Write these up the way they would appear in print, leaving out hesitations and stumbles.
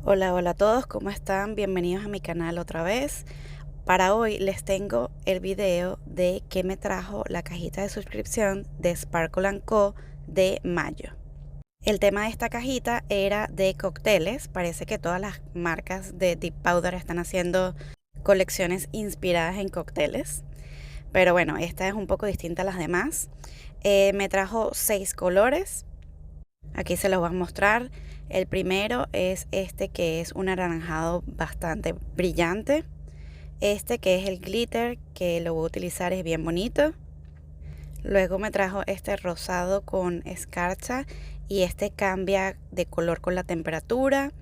Hola, hola a todos, ¿cómo están? Bienvenidos a mi canal otra vez. Para hoy les tengo el video de qué me trajo la cajita de suscripción de Sparkle Co. de mayo. El tema de esta cajita era de cócteles. Parece que todas las marcas de Dip Powder están haciendo colecciones inspiradas en cócteles. Pero bueno, esta es un poco distinta a las demás. Me trajo 6 colores. Aquí se los voy a mostrar. El primero es este, que es un anaranjado bastante brillante. Este, que es el glitter, que lo voy a utilizar, es bien bonito. Luego me trajo este rosado con escarcha y este cambia de color con la temperatura.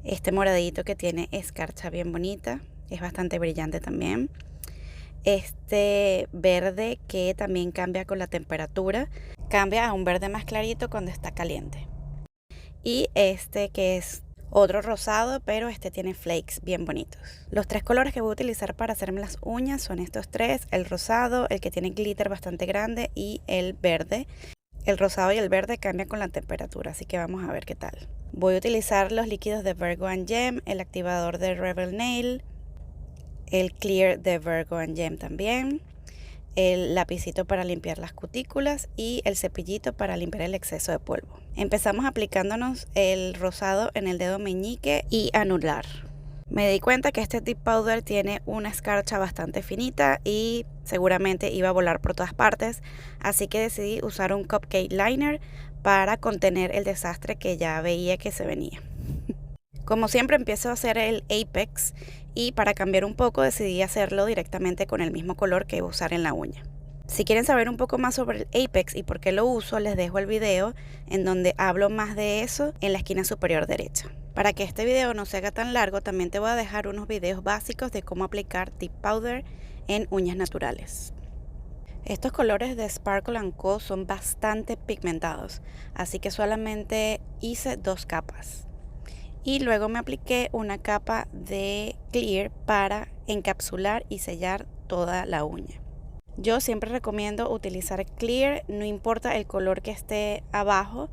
Este moradito que tiene escarcha bien bonita, es bastante brillante también. Este verde que también cambia con la temperatura, cambia a un verde más clarito cuando está caliente. Y este que es otro rosado, pero este tiene flakes bien bonitos. Los 3 colores que voy a utilizar para hacerme las uñas son estos 3: el rosado, el que tiene glitter bastante grande, y el verde. El rosado y el verde cambian con la temperatura, así que vamos a ver qué tal. Voy a utilizar los líquidos de Virgo and Gem, el activador de Rebel Nail, el clear de Virgo and Gem también, el lapicito para limpiar las cutículas y el cepillito para limpiar el exceso de polvo. Empezamos aplicándonos el rosado en el dedo meñique y anular. Me di cuenta que este Dip Powder tiene una escarcha bastante finita y seguramente iba a volar por todas partes, así que decidí usar un cupcake liner para contener el desastre que ya veía que se venía. Como siempre, empiezo a hacer el Apex y para cambiar un poco decidí hacerlo directamente con el mismo color que iba a usar en la uña. Si quieren saber un poco más sobre el Apex y por qué lo uso, les dejo el video en donde hablo más de eso en la esquina superior derecha. Para que este video no se haga tan largo, también te voy a dejar unos videos básicos de cómo aplicar Dip Powder en uñas naturales. Estos colores de Sparkle Co. son bastante pigmentados, así que solamente hice 2 capas. Y luego me apliqué una capa de clear para encapsular y sellar toda la uña. Yo siempre recomiendo utilizar clear, no importa el color que esté abajo,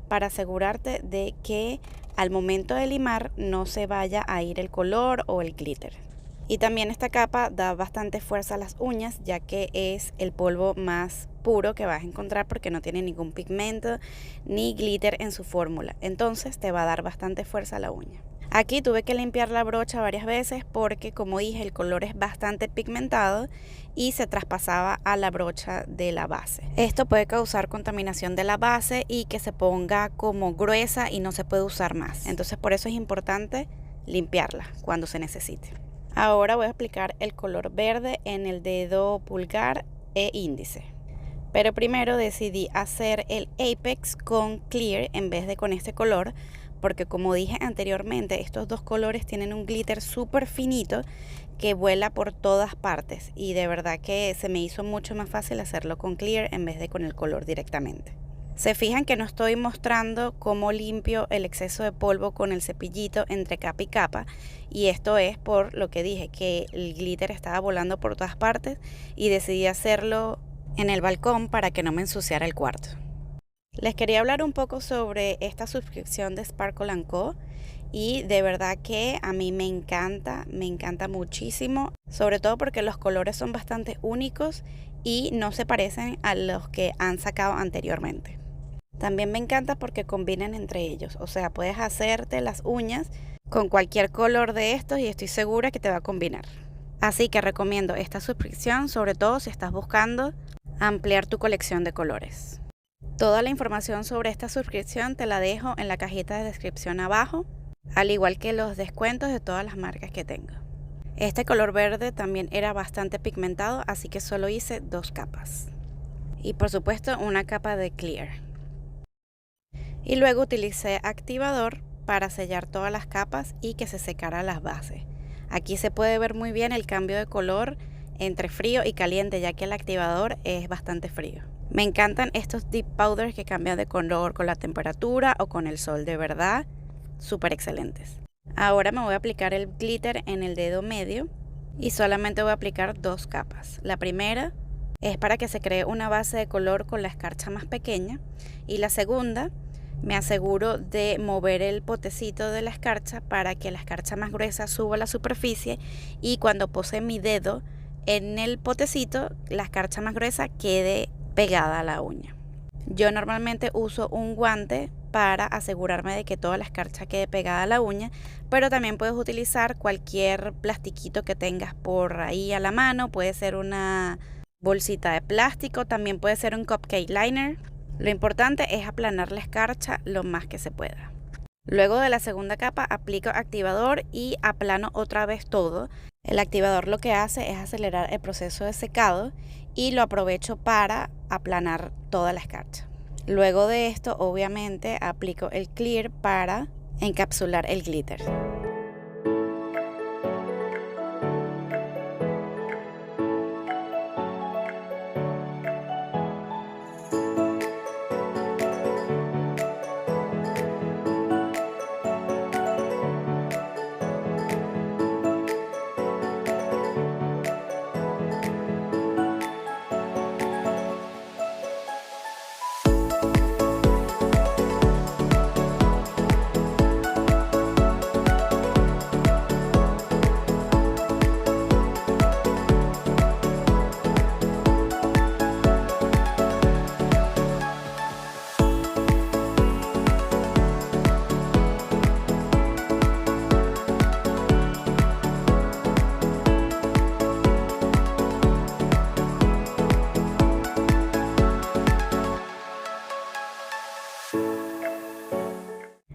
para asegurarte de que al momento de limar no se vaya a ir el color o el glitter. Y también esta capa da bastante fuerza a las uñas, ya que es el polvo más puro que vas a encontrar porque no tiene ningún pigmento ni glitter en su fórmula. Entonces te va a dar bastante fuerza a la uña. Aquí tuve que limpiar la brocha varias veces porque, como dije, el color es bastante pigmentado y se traspasaba a la brocha de la base. Esto puede causar contaminación de la base y que se ponga como gruesa y no se puede usar más. Entonces por eso es importante limpiarla cuando se necesite. Ahora voy a aplicar el color verde en el dedo pulgar e índice. Pero primero decidí hacer el Apex con clear en vez de con este color, porque como dije anteriormente, estos 2 colores tienen un glitter súper finito que vuela por todas partes y de verdad que se me hizo mucho más fácil hacerlo con clear en vez de con el color directamente. Se fijan que no estoy mostrando cómo limpio el exceso de polvo con el cepillito entre capa y capa, y esto es por lo que dije, que el glitter estaba volando por todas partes y decidí hacerlo en el balcón para que no me ensuciara el cuarto. Les quería hablar un poco sobre esta suscripción de Sparkle Co. Y de verdad que a mí me encanta muchísimo, sobre todo porque los colores son bastante únicos y no se parecen a los que han sacado anteriormente. También me encanta porque combinan entre ellos, o sea, puedes hacerte las uñas con cualquier color de estos y estoy segura que te va a combinar. Así que recomiendo esta suscripción, sobre todo si estás buscando ampliar tu colección de colores. Toda la información sobre esta suscripción te la dejo en la cajita de descripción abajo, al igual que los descuentos de todas las marcas que tengo. Este color verde también era bastante pigmentado, así que solo hice 2 capas. Y por supuesto una capa de clear. Y luego utilicé activador para sellar todas las capas y que se secara las bases. Aquí se puede ver muy bien el cambio de color entre frío y caliente, ya que el activador es bastante frío. Me encantan estos Dip Powders que cambian de color con la temperatura o con el sol, de verdad, súper excelentes. Ahora me voy a aplicar el glitter en el dedo medio y solamente voy a aplicar 2 capas. La primera es para que se cree una base de color con la escarcha más pequeña y la segunda Me aseguro de mover el potecito de la escarcha para que la escarcha más gruesa suba a la superficie y cuando pose mi dedo en el potecito, la escarcha más gruesa quede pegada a la uña. Yo normalmente uso un guante para asegurarme de que toda la escarcha quede pegada a la uña, pero también puedes utilizar cualquier plastiquito que tengas por ahí a la mano. Puede ser una bolsita de plástico, también puede ser un cupcake liner. Lo importante es aplanar la escarcha lo más que se pueda. Luego de la segunda capa aplico activador y aplano otra vez todo. El activador lo que hace es acelerar el proceso de secado y lo aprovecho para aplanar toda la escarcha. Luego de esto, obviamente, aplico el clear para encapsular el glitter.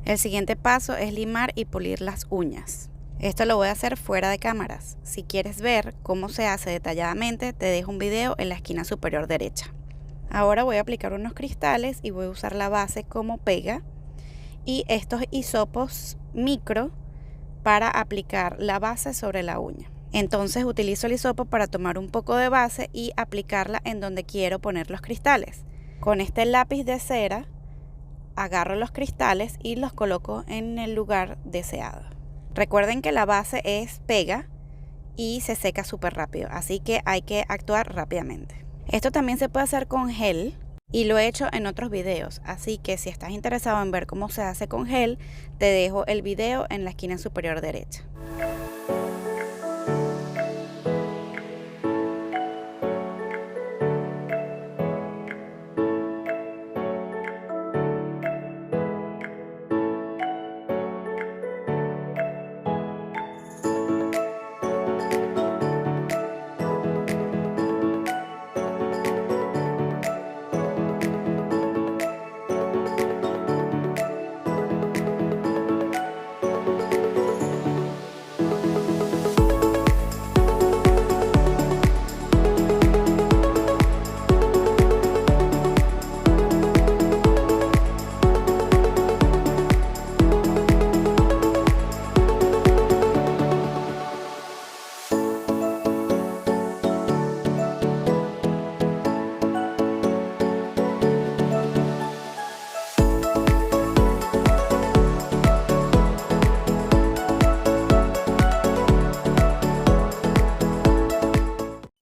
El siguiente paso es limar y pulir las uñas. Esto lo voy a hacer fuera de cámaras. Si quieres ver cómo se hace detalladamente, te dejo un video en la esquina superior derecha. Ahora voy a aplicar unos cristales y voy a usar la base como pega y estos hisopos micro para aplicar la base sobre la uña. Entonces utilizo el hisopo para tomar un poco de base y aplicarla en donde quiero poner los cristales. Con este lápiz de cera agarro los cristales y los coloco en el lugar deseado. Recuerden que la base es pega y se seca súper rápido, así que hay que actuar rápidamente. Esto también se puede hacer con gel y lo he hecho en otros videos, así que si estás interesado en ver cómo se hace con gel, te dejo el video en la esquina superior derecha.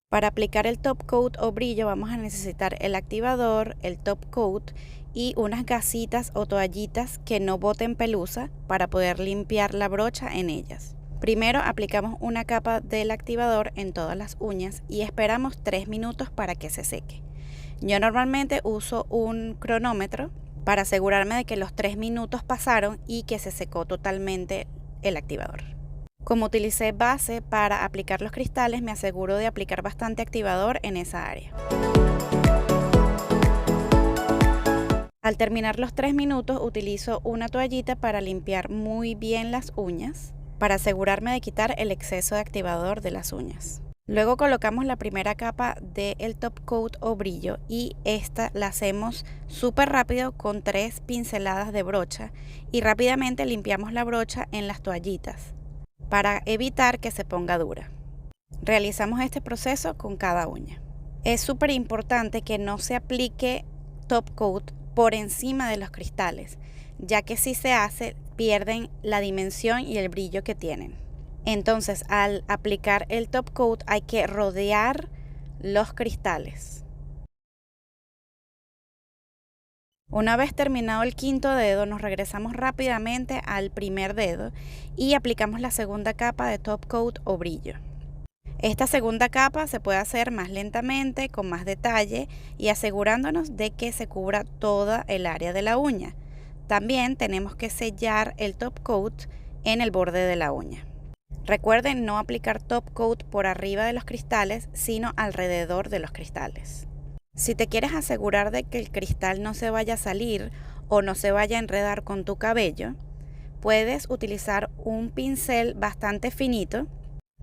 Para aplicar el top coat o brillo vamos a necesitar el activador, el top coat y unas gasitas o toallitas que no boten pelusa para poder limpiar la brocha en ellas. Primero aplicamos una capa del activador en todas las uñas y esperamos 3 minutos para que se seque. Yo normalmente uso un cronómetro para asegurarme de que los 3 minutos pasaron y que se secó totalmente el activador. Como utilicé base para aplicar los cristales, me aseguro de aplicar bastante activador en esa área. Al terminar los 3 minutos, utilizo una toallita para limpiar muy bien las uñas, para asegurarme de quitar el exceso de activador de las uñas. Luego colocamos la primera capa del top coat o brillo y esta la hacemos súper rápido con 3 pinceladas de brocha y rápidamente limpiamos la brocha en las toallitas para evitar que se ponga dura. Realizamos este proceso con cada uña. Es súper importante que no se aplique top coat por encima de los cristales, ya que si se hace pierden la dimensión y el brillo que tienen. Entonces al aplicar el top coat hay que rodear los cristales. Una vez terminado el quinto dedo, nos regresamos rápidamente al primer dedo y aplicamos la segunda capa de top coat o brillo. Esta segunda capa se puede hacer más lentamente, con más detalle y asegurándonos de que se cubra toda el área de la uña. También tenemos que sellar el top coat en el borde de la uña. Recuerden no aplicar top coat por arriba de los cristales, sino alrededor de los cristales. Si te quieres asegurar de que el cristal no se vaya a salir o no se vaya a enredar con tu cabello, puedes utilizar un pincel bastante finito,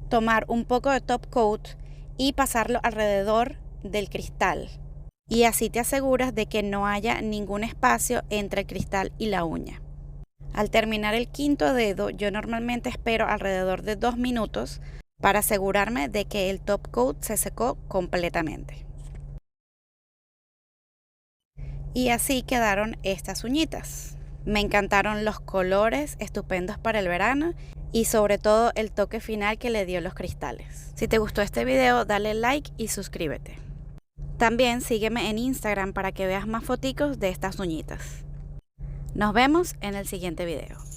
tomar un poco de top coat y pasarlo alrededor del cristal. Y así te aseguras de que no haya ningún espacio entre el cristal y la uña. Al terminar el quinto dedo, yo normalmente espero alrededor de 2 minutos para asegurarme de que el top coat se secó completamente. Y así quedaron estas uñitas. Me encantaron los colores, estupendos para el verano y sobre todo el toque final que le dio los cristales. Si te gustó este video, dale like y suscríbete. También sígueme en Instagram para que veas más foticos de estas uñitas. Nos vemos en el siguiente video.